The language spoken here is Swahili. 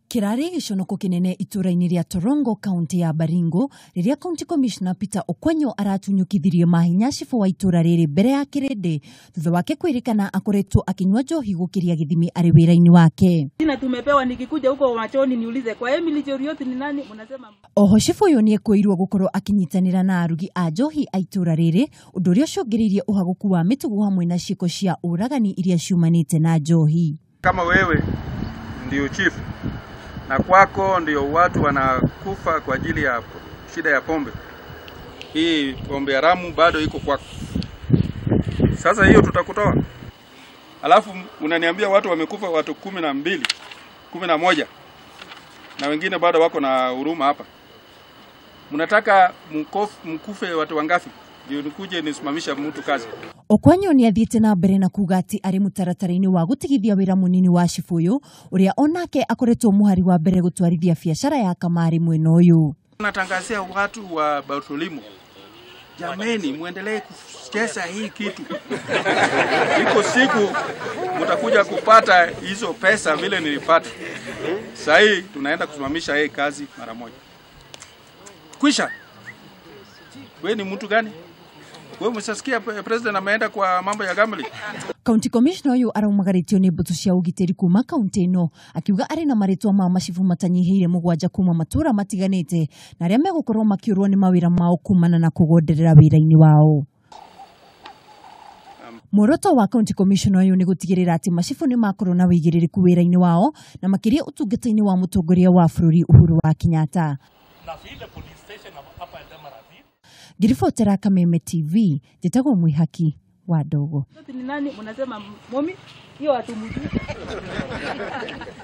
Kirari gĩconoko kĩnene ituura-ini ria Torongo kaunti ya Baringo riria county commissioner Peter Okwanyo aratunyukithirie mahinya cibu wa ituura riri mbere ya kirindi thutha wake kwirikana akoretwo akinywa njohi gukiria githimi ari wira-ini wake. Sina tumepewa nikikuja huko machoni niulize kwa Emily Joriot ni nani mnasema. Oho cibu uyu ni ekwirwo gukorwo akinyitanira na arugi a njohi a ituura riri undu uria ucungiriirie uhaguku wa mitugu hamwe na ciiko cia uragani iria ciumanite na njohi. Kama wewe ndio chief na kwako ndio watu wanakufa kwa ajili ya shida ya pombe. Hii pombe haramu bado iko kwako. Sasa hiyo tutakutoa. Alafu unaniambia watu wamekufa watu 12, 11. Na wengine bado wako na huruma hapa. Mnataka mkufe watu wangapi? Ndio nikuje nisimamisha mtu kazi. Okwanyo ni athiete na mbere na kuga ati ari mutaratara-ini wa gutigithia wira munini wa cibu uyu uria onake akoretwo muhari wa mbere gutwarithia biashara ya kamari mwena uyu. Natangazia watu wa Bautolimo, jameni muendelee kucheza hii kitu. Iko siku mtakuja kupata hizo pesa vile nilipata. Sasa hii tunaenda kusimamisha hii kazi mara moja. Kwisha. Wewe ni mtu gani? Wewe msasikia president ameenda kwa mambo ya gambling. County commissioner uyu araumagarĩtio nĩ mbũtũ cia ũgitĩri kuma kaunti ĩno akiuga ari na marĩtwa ma macibu matanyihiire mũgwanja kuma matura matiganĩte na arĩa megũkorwo makiũrwo nĩ mawĩra mao kumana na kũgonderera wĩra-inĩ wao. Muoroto wa county commissioner uyu nĩ gũtigĩrĩra atĩ macibu nĩ makorwo na wĩigĩrĩrĩku wĩra-inĩ wao na makĩria ũtungata-inĩ wa mutongoria wa bũrũri Uhuru wa Kenyatta. Girifotera Kameme TV, jitagwo Mwihaki wa Ndogo. Ni nani mnasema momi hiyo atumujui.